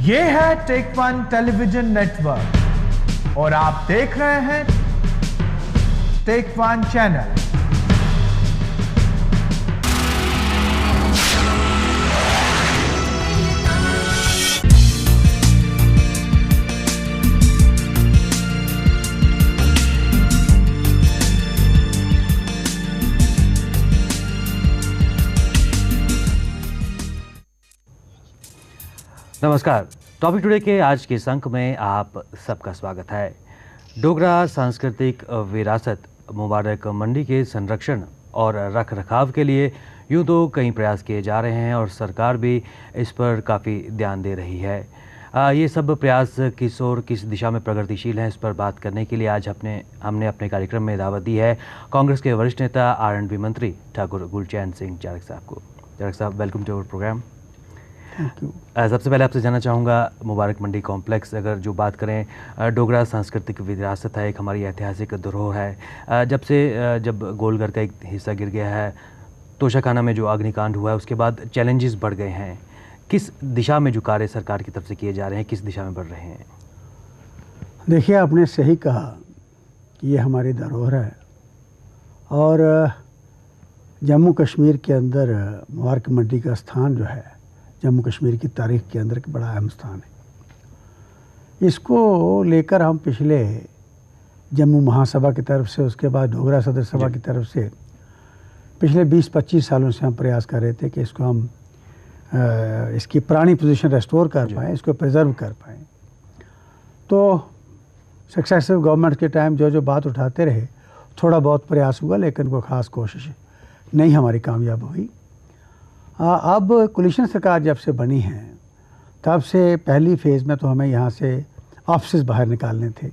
ये है take one television network और आप देख रहे हैं टेक वन चैनल। नमस्कार। टॉपिक टुडे के आज के इस अंक में आप सबका स्वागत है। डोगरा सांस्कृतिक विरासत मुबारक मंडी के संरक्षण और रख रखाव के लिए यूँ तो कई प्रयास किए जा रहे हैं और सरकार भी इस पर काफ़ी ध्यान दे रही है। ये सब प्रयास किस और किस दिशा में प्रगतिशील हैं, इस पर बात करने के लिए आज हमने अपने कार्यक्रम में दावत दी है कांग्रेस के वरिष्ठ नेता R&B मंत्री ठाकुर गुलचैन सिंह चारक साहब को। चारक साहब, वेलकम टू अवर प्रोग्राम। सबसे पहले आपसे जानना चाहूँगा, मुबारक मंडी कॉम्प्लेक्स अगर जो बात करें, डोगरा सांस्कृतिक विरासत है, एक हमारी ऐतिहासिक धरोहर है। जब गोलघर का एक हिस्सा गिर गया है, तोशाखाना में जो अग्निकांड हुआ है, उसके बाद चैलेंजेस बढ़ गए हैं। किस दिशा में जो कार्य सरकार की तरफ से किए जा रहे हैं, किस दिशा में बढ़ रहे हैं? देखिए, आपने सही कहा कि ये हमारी धरोहर है और जम्मू कश्मीर के अंदर मुबारक मंडी का स्थान जो है, जम्मू कश्मीर की तारीख के अंदर एक बड़ा अहम स्थान है। इसको लेकर हम पिछले जम्मू महासभा की तरफ से, उसके बाद डोगरा सदर सभा की तरफ से पिछले 20-25 सालों से हम प्रयास कर रहे थे कि इसको हम इसकी पुरानी पोजीशन रेस्टोर कर पाएँ, इसको प्रिजर्व कर पाएँ। तो सक्सेसिव गवर्नमेंट के टाइम जो बात उठाते रहे, थोड़ा बहुत प्रयास हुआ, लेकिन कोई ख़ास कोशिश नहीं हमारी कामयाब हुई। अब कोलिशन सरकार जब से बनी है, तब से पहली फ़ेज़ में तो हमें यहाँ से ऑफिस बाहर निकालने थे,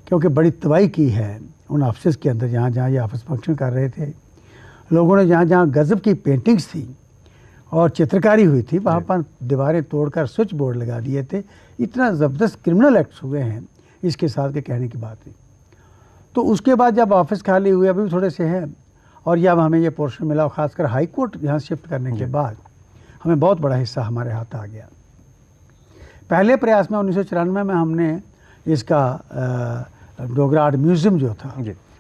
क्योंकि बड़ी तबाही की है उन ऑफिस के अंदर जहाँ जहाँ ये ऑफिस फंक्शन कर रहे थे। लोगों ने जहाँ जहाँ गज़ब की पेंटिंग्स थी और चित्रकारी हुई थी, वहाँ पर दीवारें तोड़कर स्विच बोर्ड लगा दिए थे। इतना ज़बरदस्त क्रिमिनल एक्ट्स हुए हैं, इसके साथ के कहने की बात नहीं। तो उसके बाद जब ऑफिस खाली हुए, अभी भी थोड़े से हैं, और जब हमें ये पोर्शन मिला, खासकर हाई कोर्ट यहाँ शिफ्ट करने के बाद हमें बहुत बड़ा हिस्सा हमारे हाथ आ गया। पहले प्रयास में 1994 में हमने इसका डोगरा आर्ट म्यूज़ियम जो था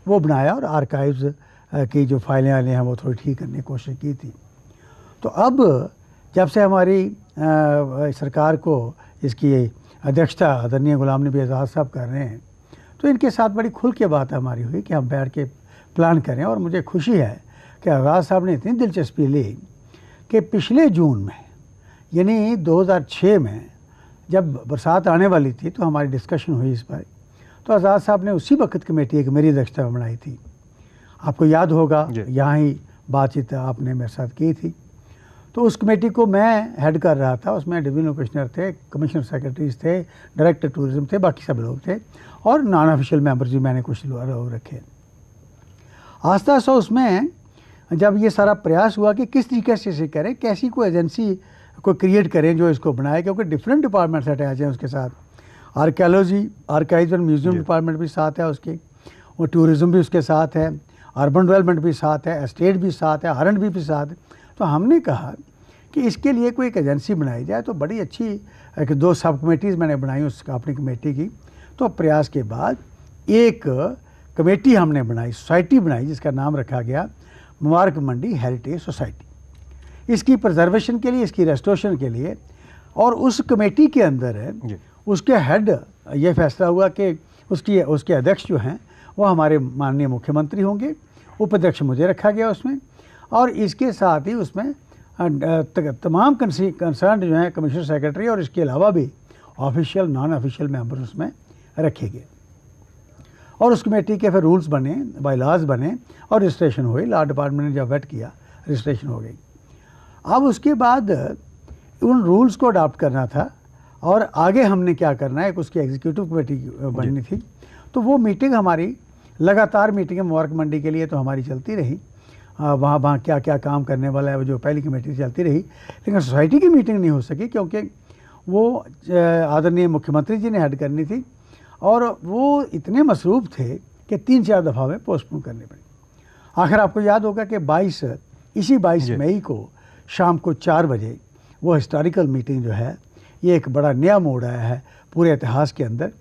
वो बनाया और आर्काइव्स की जो फाइलें वाले हैं वो थोड़ी ठीक करने की कोशिश की थी। तो अब जब से हमारी सरकार को इसकी अध्यक्षता आदरणीय गुलाम नबी आज़ाद साहब कर रहे हैं, तो इनके साथ बड़ी खुल के बात हमारी हुई कि हम बैठ के प्लान करें। और मुझे खुशी है कि आज़ाद साहब ने इतनी दिलचस्पी ली कि पिछले जून में, यानी 2006 में जब बरसात आने वाली थी, तो हमारी डिस्कशन हुई इस पर। तो आज़ाद साहब ने उसी वक्त कमेटी एक मेरी अध्यक्षता में बनाई थी। आपको याद होगा, यहाँ ही बातचीत आपने मेरे साथ की थी। तो उस कमेटी को मैं हेड कर रहा था। उसमें डिवीजनल कमिश्नर थे, कमिश्नर सेक्रेटरीज थे, डायरेक्टर टूरिज्म थे, बाकी सब लोग थे, और नॉन ऑफिशियल मेंबर्स भी मैंने कुछ लोग रखे। आस्ता आस्ता उसमें जब ये सारा प्रयास हुआ कि किस तरीके से इसे करें, कैसी कोई एजेंसी को क्रिएट करें जो इसको बनाए, क्योंकि डिफरेंट डिपार्टमेंट्स अटैच हैं उसके साथ। Archaeology, archives and museum department भी साथ है उसके, और टूरिज़्म भी उसके साथ है, अर्बन डेवलपमेंट भी साथ है, एस्टेट भी साथ है, R&B भी साथ है। तो हमने कहा कि इसके लिए कोई एक एजेंसी बनाई जाए। तो बड़ी अच्छी 2 सब कमेटीज़ मैंने बनाई उस अपनी कमेटी की। तो प्रयास के बाद एक कमेटी हमने बनाई, सोसाइटी बनाई, जिसका नाम रखा गया मुबारक मंडी हेरिटेज सोसाइटी, इसकी प्रिजर्वेशन के लिए, इसकी रेस्टोरेशन के लिए। और उस कमेटी के अंदर है उसके हेड ये फैसला हुआ कि उसके अध्यक्ष जो हैं वो हमारे माननीय मुख्यमंत्री होंगे, उपाध्यक्ष मुझे रखा गया उसमें, और इसके साथ ही उसमें तमाम कंसर्न जो हैं कमिश्नर सेक्रेटरी और इसके अलावा भी ऑफिशियल नॉन ऑफिशियल मेंबर उसमें रखे गए। और उस कमेटी के फिर रूल्स बने, बायलॉज बने और रजिस्ट्रेशन हुई। लॉ डिपार्टमेंट ने जब वेट किया, रजिस्ट्रेशन हो गई। अब उसके बाद उन रूल्स को अडॉप्ट करना था और आगे हमने क्या करना है, उसकी एग्जीक्यूटिव कमेटी बननी थी। तो वो मीटिंग हमारी लगातार मीटिंगें मुबारक मंडी के लिए तो हमारी चलती रही। वहाँ क्या क्या काम करने वाला है, वो जो पहली कमेटी चलती रही, लेकिन सोसाइटी की मीटिंग नहीं हो सकी क्योंकि वो आदरणीय मुख्यमंत्री जी ने हेड करनी थी और वो इतने मसरूफ़ थे कि 3-4 दफ़ा में पोस्टपोन करनी पड़ी। आखिर आपको याद होगा कि 22 मई को शाम को 4 बजे वो हिस्टोरिकल मीटिंग जो है ये एक बड़ा नया मोड़ आया है पूरे इतिहास के अंदर।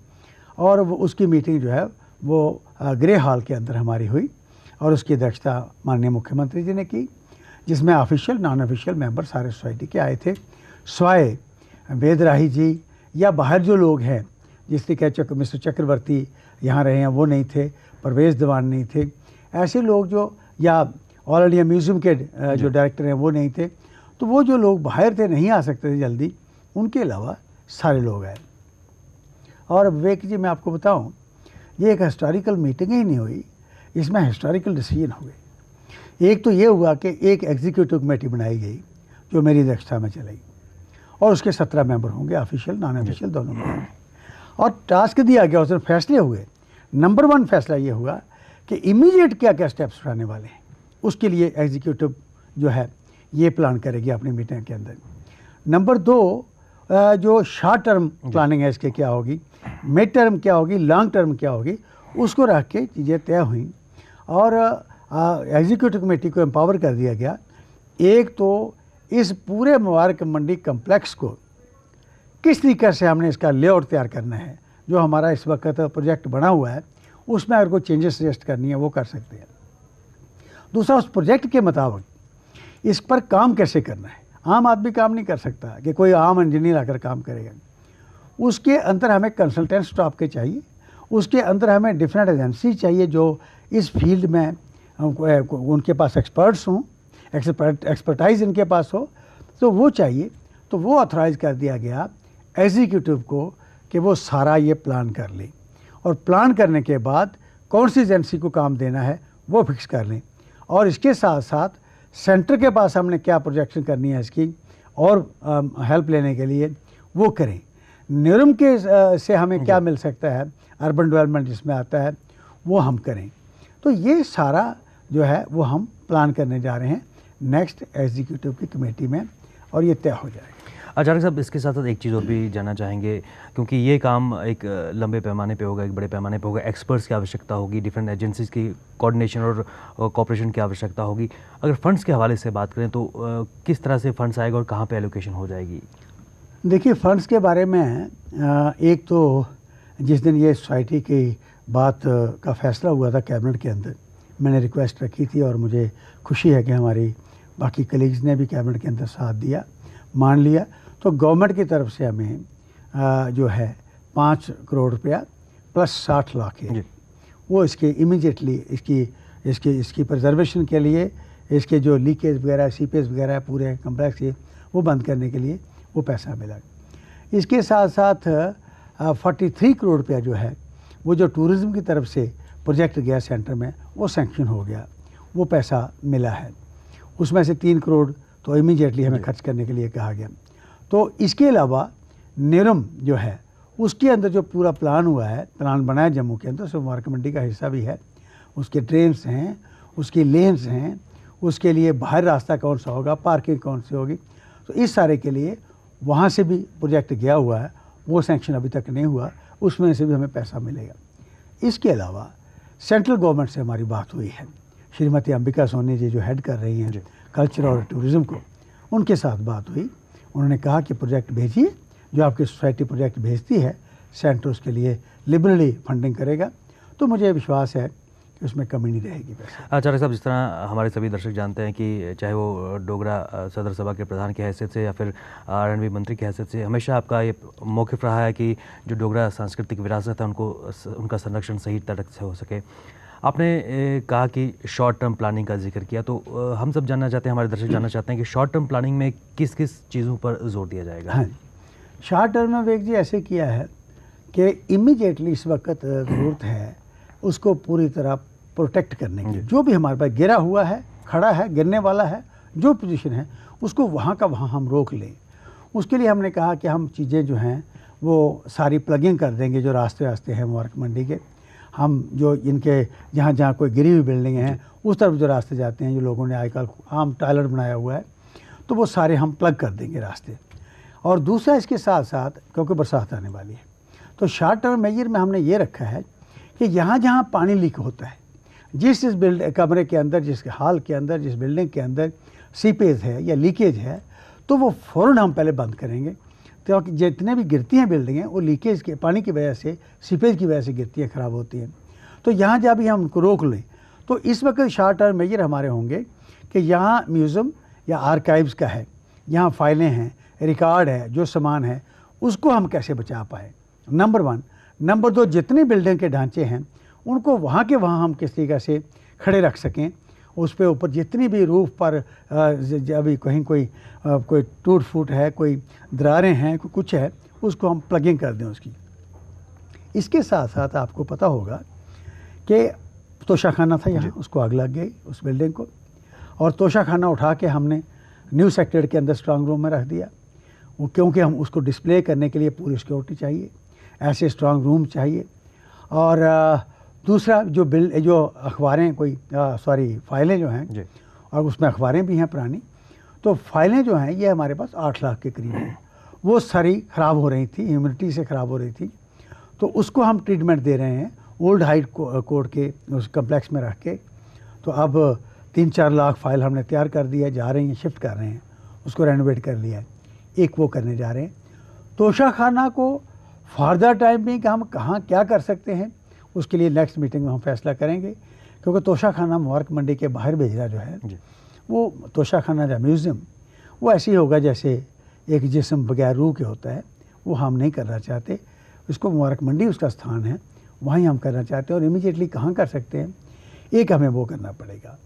और उसकी मीटिंग जो है वो ग्रे हॉल के अंदर हमारी हुई और उसकी अध्यक्षता माननीय मुख्यमंत्री जी ने की, जिसमें ऑफिशियल नॉन ऑफिशियल मेंबर सारे सोसाइटी के आए थे, स्वाय वेदराही जी या बाहर जो लोग हैं, जिससे क्या मिस्टर चक्रवर्ती यहाँ रहे हैं वो नहीं थे, परवेज़ दीवान नहीं थे, ऐसे लोग जो, या ऑल इंडिया म्यूज़ियम के जो डायरेक्टर हैं वो नहीं थे। तो वो जो लोग बाहर थे, नहीं आ सकते थे जल्दी, उनके अलावा सारे लोग आए। और विवेक जी, मैं आपको बताऊं, ये एक हिस्टोरिकल मीटिंग ही नहीं हुई, इसमें हिस्टोरिकल डिसीजन हुए। एक तो ये हुआ कि एक एग्जीक्यूटिव कमेटी बनाई गई जो मेरी अध्यक्षता में चलेगी और उसके 17 मेंबर होंगे, ऑफिशियल नॉन ऑफिशियल दोनों में। और टास्क दिया गया, उसमें फैसले हुए। नंबर 1 फैसला ये हुआ कि इमीडिएट क्या क्या स्टेप्स उठाने वाले हैं, उसके लिए एग्जीक्यूटिव जो है ये प्लान करेगी अपनी मीटिंग के अंदर। नंबर 2, जो शॉर्ट टर्म प्लानिंग है इसके क्या होगी, मिड टर्म क्या होगी, लॉन्ग टर्म क्या होगी, उसको रख के चीज़ें तय हुई और एग्जीक्यूटिव कमेटी को एम्पावर कर दिया गया। एक तो इस पूरे मुबारक मंडी कम्प्लेक्स को किस तरीके से हमने इसका लेआउट तैयार करना है, जो हमारा इस वक्त प्रोजेक्ट बना हुआ है, उसमें अगर कोई चेंजेस सजेस्ट करनी है वो कर सकते हैं। दूसरा, उस प्रोजेक्ट के मुताबिक इस पर काम कैसे करना है। आम आदमी काम नहीं कर सकता कि कोई आम इंजीनियर आकर काम करेगा। उसके अंदर हमें कंसल्टेंट स्टाफ के चाहिए, उसके अंदर हमें डिफरेंट एजेंसी चाहिए जो इस फील्ड में उनके पास एक्सपर्ट्स हों, एक्सपर्टाइज इनके पास हो, तो वो चाहिए। तो वो ऑथराइज़ कर दिया गया एग्जीक्यूटिव को कि वो सारा ये प्लान कर लें और प्लान करने के बाद कौन सी एजेंसी को काम देना है वो फिक्स कर लें। और इसके साथ साथ सेंटर के पास हमने क्या प्रोजेक्शन करनी है इसकी और हेल्प लेने के लिए वो करें। निरम के से हमें क्या मिल सकता है, अर्बन डेवलपमेंट जिसमें आता है वो हम करें। तो ये सारा जो है वो हम प्लान करने जा रहे हैं नेक्स्ट एग्जीक्यूटिव की कमेटी में और ये तय हो जाएगा। आचार्य साहब, इसके साथ साथ एक चीज़ और भी जानना चाहेंगे, क्योंकि ये काम एक लंबे पैमाने पे होगा, एक बड़े पैमाने पे होगा, एक्सपर्ट्स की आवश्यकता होगी, डिफरेंट एजेंसीज़ की कोऑर्डिनेशन और कोऑपरेशन की आवश्यकता होगी। अगर फंड्स के हवाले से बात करें तो किस तरह से फंड्स आएगा और कहाँ पे एलोकेशन हो जाएगी? देखिए, फ़ंड्स के बारे में एक तो जिस दिन ये सोसाइटी की बात का फैसला हुआ था कैबिनेट के अंदर, मैंने रिक्वेस्ट रखी थी और मुझे खुशी है कि हमारी बाकी कलीग्स ने भी कैबिनेट के अंदर साथ दिया, मान लिया। तो गवर्नमेंट की तरफ से हमें जो है 5 करोड़ रुपया प्लस 60 लाख है, वो इसके इमीडिएटली इसकी प्रिजर्वेशन के लिए, इसके जो लीकेज वगैरह, सीपेज वगैरह पूरे कम्प्लेक्स के वो बंद करने के लिए वो पैसा मिला। इसके साथ साथ 43 करोड़ रुपया जो है वो जो टूरिज़्म की तरफ से प्रोजेक्ट गया सेंटर में वो सैंक्शन हो गया, वो पैसा मिला है। उसमें से 3 करोड़ तो इमीडिएटली हमें खर्च करने के लिए कहा गया। तो इसके अलावा निरम जो है उसके अंदर जो पूरा प्लान हुआ है, प्लान बना है जम्मू के अंदर, उसमें मुबारक मंडी का हिस्सा भी है, उसके ड्रेन्स हैं, उसकी लेन्स हैं, उसके लिए बाहर रास्ता कौन सा होगा, पार्किंग कौन सी होगी, तो इस सारे के लिए वहाँ से भी प्रोजेक्ट गया हुआ है, वो सैंक्शन अभी तक नहीं हुआ, उसमें से भी हमें पैसा मिलेगा। इसके अलावा सेंट्रल गवर्नमेंट से हमारी बात हुई है, श्रीमती अंबिका सोनी जी जो हेड कर रही हैं कल्चर और टूरिज़्म को, उनके साथ बात हुई। उन्होंने कहा कि प्रोजेक्ट भेजिए, जो आपकी सोसाइटी प्रोजेक्ट भेजती है सेंटर उसके लिए लिबरली फंडिंग करेगा। तो मुझे विश्वास है कि उसमें कमी नहीं रहेगी। आचार्य साहब, जिस तरह हमारे सभी दर्शक जानते हैं कि चाहे वो डोगरा सदर सभा के प्रधान की हैसियत से या फिर रणवीर मंत्री की हैसियत से, हमेशा आपका ये मौक़िफ़ रहा है कि जो डोगरा सांस्कृतिक विरासत है उनका संरक्षण सही तरह से हो सके। आपने कहा कि शॉर्ट टर्म प्लानिंग का जिक्र किया, तो हम सब जानना चाहते हैं, हमारे दर्शक जानना चाहते हैं कि शॉर्ट टर्म प्लानिंग में किस किस चीज़ों पर जोर दिया जाएगा? हाँ, शॉर्ट टर्म में विवेक जी ऐसे किया है कि इमीडिएटली इस वक्त ज़रूरत है उसको पूरी तरह प्रोटेक्ट करने की। जो भी हमारे पास गिरा हुआ है, खड़ा है, गिरने वाला है, जो पोजीशन है उसको वहाँ का वहाँ हम रोक लें। उसके लिए हमने कहा कि हम चीज़ें जो हैं वो सारी प्लगिंग कर देंगे, जो रास्ते हैं मुबारक मंडी के, हम जो इनके जहाँ जहाँ कोई गिरी हुई बिल्डिंग हैं उस तरफ जो रास्ते जाते हैं, जो लोगों ने आजकल आम टॉयलेट बनाया हुआ है, तो वो सारे हम प्लग कर देंगे रास्ते। और दूसरा इसके साथ साथ, क्योंकि बरसात आने वाली है, तो शॉर्ट टर्म मेजर में हमने ये रखा है कि यहाँ जहाँ पानी लीक होता है, जिस कमरे के अंदर, जिस हॉल के अंदर, जिस बिल्डिंग के अंदर सीपेज है या लीकेज है, तो वो फ़ौरन हम पहले बंद करेंगे, तो जितने भी गिरती हैं बिल्डिंगें वो लीकेज के पानी की वजह से, सीपेज की वजह से गिरती हैं, ख़राब होती हैं। तो यहाँ जब भी हम उनको रोक लें तो इस वक्त शॉर्ट टर्म मेजर हमारे होंगे कि यहाँ म्यूज़ियम या आर्काइव्स का है, यहाँ फाइलें हैं, रिकॉर्ड है, जो सामान है उसको हम कैसे बचा पाए, नंबर 1। नंबर 2, जितने बिल्डिंग के ढांचे हैं उनको वहाँ के वहाँ हम किस तरीके से खड़े रख सकें। उस पे ऊपर जितनी भी रूफ पर अभी कहीं कोई टूट फूट है, कोई दरारें हैं, कुछ है, उसको हम प्लगिंग कर दें उसकी। इसके साथ साथ आपको पता होगा कि तोशाखाना था यहाँ, उसको आग लग गई उस बिल्डिंग को, और तोशाखाना उठा के हमने न्यू सेक्टर के अंदर स्ट्रांग रूम में रख दिया। वो क्योंकि हम उसको डिस्प्ले करने के लिए पूरी सिक्योरिटी चाहिए, ऐसे स्ट्रांग रूम चाहिए। और दूसरा जो अखबारें फाइलें जो हैं, और उसमें अखबारें भी हैं पुरानी, तो फाइलें जो हैं ये हमारे पास 8 लाख के करीब हैं। वो सारी ख़राब हो रही थी, ह्यूमिडिटी से ख़राब हो रही थी, तो उसको हम ट्रीटमेंट दे रहे हैं ओल्ड हाइट कोड के उस कम्प्लेक्स में रख के। तो अब 3-4 लाख फाइल हमने तैयार कर दिया, जा रही हैं, शिफ्ट कर रहे हैं, उसको रेनोवेट कर लिया है, एक वो करने जा रहे हैं। तोशाखाना को फर्दर टाइम में हम कहाँ क्या कर सकते हैं उसके लिए नेक्स्ट मीटिंग में हम फैसला करेंगे, क्योंकि तोशाखाना मुबारक मंडी के बाहर भेजना जो है वो तोशाखाना या म्यूज़ियम वो ऐसे ही होगा जैसे एक जिस्म बगैर रूह के होता है, वो हम नहीं करना चाहते। इसको मुबारक मंडी उसका स्थान है, वहीं हम करना चाहते हैं। और इमीडिएटली कहाँ कर सकते हैं, एक हमें वो करना पड़ेगा।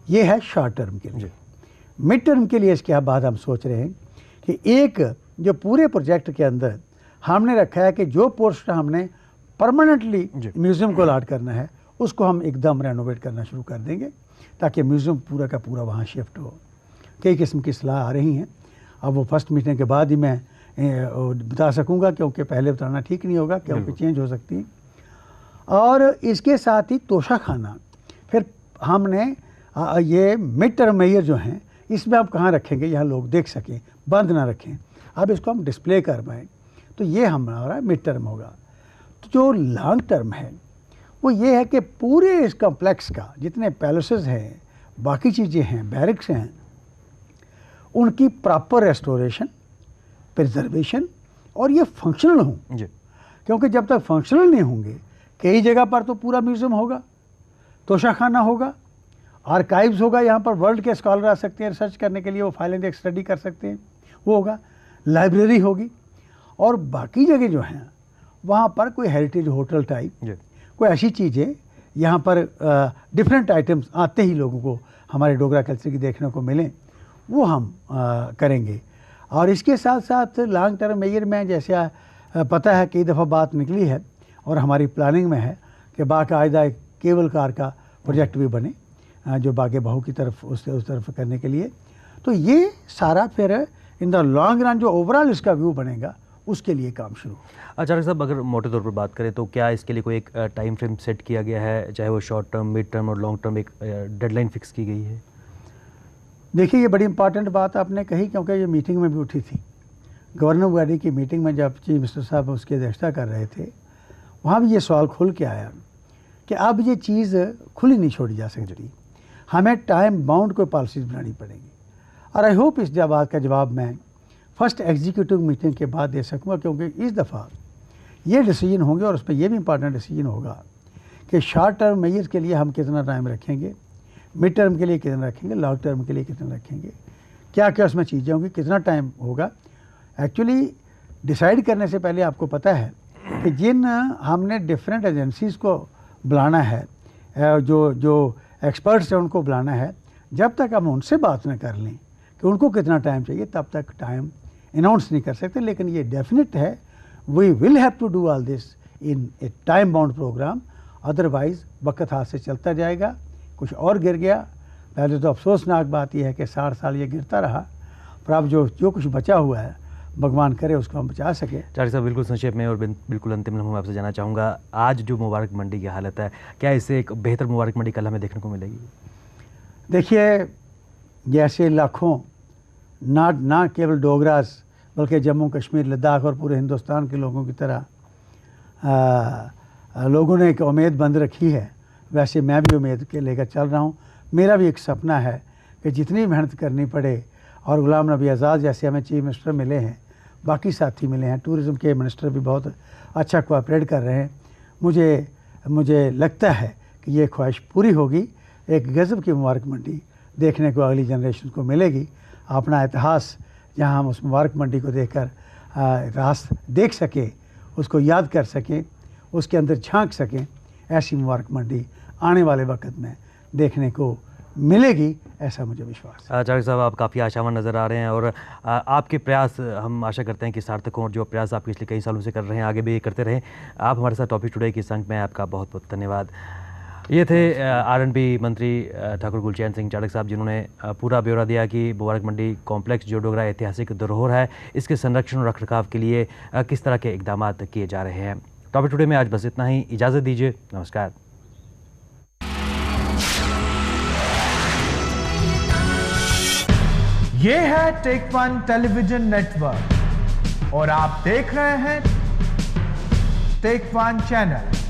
ये है शॉर्ट टर्म के लिए। मिड टर्म के लिए इसके बाद हम सोच रहे हैं कि एक जो पूरे प्रोजेक्ट के अंदर हमने रखा है कि जो पोर्शन हमने परमानेंटली म्यूज़ियम को अलॉट करना है उसको हम एकदम रेनोवेट करना शुरू कर देंगे, ताकि म्यूज़ियम पूरा का पूरा वहाँ शिफ्ट हो। कई किस्म की सलाह आ रही हैं, अब वो फर्स्ट मीटिंग के बाद ही मैं बता सकूँगा, क्योंकि पहले बताना ठीक नहीं होगा, क्योंकि चेंज हो सकती है। और इसके साथ ही तोशाखाना फिर हमने ये मिड टर्म मेजर जो हैं इसमें आप कहाँ रखेंगे, यहाँ लोग देख सकें, बंद ना रखें, अब इसको हम डिस्प्ले कर पाएँ, तो ये हमारा मिड टर्म होगा। तो जो लॉन्ग टर्म है वो ये है कि पूरे इस कॉम्प्लेक्स का जितने पैलेसेस हैं, बाकी चीज़ें हैं, बैरिक्स हैं, उनकी प्रॉपर रेस्टोरेशन, प्रिजर्वेशन, और ये फंक्शनल हों। क्योंकि जब तक फंक्शनल नहीं होंगे, कई जगह पर तो पूरा म्यूज़ियम होगा, तोशाखाना होगा, आर्काइव्स होगा, यहाँ पर वर्ल्ड के स्कॉलर आ सकते हैं रिसर्च करने के लिए, वो फाइलें देख स्टडी कर सकते हैं, वो होगा, लाइब्रेरी होगी, और बाकी जगह जो हैं वहाँ पर कोई हेरिटेज होटल टाइप कोई ऐसी चीज़ें यहाँ पर डिफरेंट आइटम्स आते ही लोगों को हमारे डोगरा कल्चर की देखने को मिलें, वो हम करेंगे। और इसके साथ साथ लॉन्ग टर्म मेजर में जैसे पता है कई दफ़ा बात निकली है और हमारी प्लानिंग में है कि बाकायदा एक केबल कार का प्रोजेक्ट भी बने, जो बागे बहू की तरफ उस तरफ करने के लिए। तो ये सारा फिर इन द लॉन्ग रन जो ओवरऑल इसका व्यू बनेगा उसके लिए काम शुरू। आचार्य साहब, अगर मोटे तौर पर बात करें तो क्या इसके लिए कोई एक टाइम फ्रेम सेट किया गया है, चाहे वो शॉर्ट टर्म, मिड टर्म और लॉन्ग टर्म, एक डेडलाइन फिक्स की गई है? देखिए, ये बड़ी इंपॉर्टेंट बात आपने कही, क्योंकि ये मीटिंग में भी उठी थी। गवर्नर बॉडी की मीटिंग में जब चीफ मिनिस्टर साहब उसकी अध्यक्षता कर रहे थे, वहाँ भी ये सवाल खुल के आया कि अब ये चीज़ खुली नहीं छोड़ी जा सकती, हमें टाइम बाउंड कोई पॉलिसीज बनानी पड़ेगी। और आई होप इस बात का जवाब मैं फर्स्ट एग्जीक्यूटिव मीटिंग के बाद दे सकूँगा, क्योंकि इस दफ़ा ये डिसीजन होंगे और उसमें यह भी इंपॉर्टेंट डिसीजन होगा कि शॉर्ट टर्म मेजर्स के लिए हम कितना टाइम रखेंगे, मिड टर्म के लिए कितना रखेंगे, लॉन्ग टर्म के लिए कितना रखेंगे, क्या क्या उसमें चीज़ें होंगी, कितना टाइम होगा। एक्चुअली डिसाइड करने से पहले आपको पता है कि जिन हमने डिफरेंट एजेंसीज़ को बुलाना है, जो एक्सपर्ट्स हैं उनको बुलाना है, जब तक हम उनसे बात न कर लें कि उनको कितना टाइम चाहिए, तब तक टाइम अनाउंस नहीं कर सकते। लेकिन ये डेफिनेट है, we will have to do all this in a time bound programme, otherwise वक्त हाथ से चलता जाएगा। कुछ और गिर गया, पहले तो अफसोसनाक बात यह है कि 60 साल ये गिरता रहा, पर अब जो कुछ बचा हुआ है भगवान करे उसको हम बचा सके। आचार्य साहब, बिल्कुल संक्षेप में और बिल्कुल अंतिम में आपसे जानना चाहूँगा, आज जो मुबारक मंडी की हालत है, क्या इससे एक बेहतर मुबारक मंडी कल हमें देखने को मिलेगी? देखिए, जैसे लाखों ना केवल डोगरास बल्कि जम्मू कश्मीर, लद्दाख और पूरे हिंदुस्तान के लोगों की तरह लोगों ने एक उम्मीद बंद रखी है, वैसे मैं भी उम्मीद के लेकर चल रहा हूँ। मेरा भी एक सपना है कि जितनी मेहनत करनी पड़े, और गुलाम नबी आज़ाद जैसे हमें चीफ मिनिस्टर मिले हैं, बाकी साथी मिले हैं, टूरिज़्म के मिनिस्टर भी बहुत अच्छा कोऑपरेट कर रहे हैं। मुझे लगता है कि ये ख्वाहिश पूरी होगी, एक गज़ब की मुबारक मंडी देखने को अगली जनरेशन को मिलेगी। अपना इतिहास जहाँ हम उस मुबारक मंडी को देखकर इतिहास देख सकें, उसको याद कर सकें, उसके अंदर झांक सकें, ऐसी मुबारक मंडी आने वाले वक्त में देखने को मिलेगी, ऐसा मुझे विश्वास है। चारक साहब, आप काफ़ी आशावान नज़र आ रहे हैं और आपके प्रयास हम आशा करते हैं कि सार्थक हों और जो प्रयास आप पिछले कई सालों से कर रहे हैं आगे भी करते रहें। आप हमारे साथ टॉपिक टुडे की संग में आपका बहुत बहुत धन्यवाद। ये थे R&B मंत्री ठाकुर गुलचैन सिंह चाड़क साहब, जिन्होंने पूरा ब्यौरा दिया कि मुबारक मंडी कॉम्प्लेक्स जो डोगरा ऐतिहासिक धरोहर है, इसके संरक्षण और रखरखाव के लिए किस तरह के इकदाम किए जा रहे हैं। टॉपिक टुडे में आज बस इतना ही। इजाज़त दीजिए, नमस्कार। ये है टेक वन टेलीविजन नेटवर्क और आप देख रहे हैं टेक वन चैनल।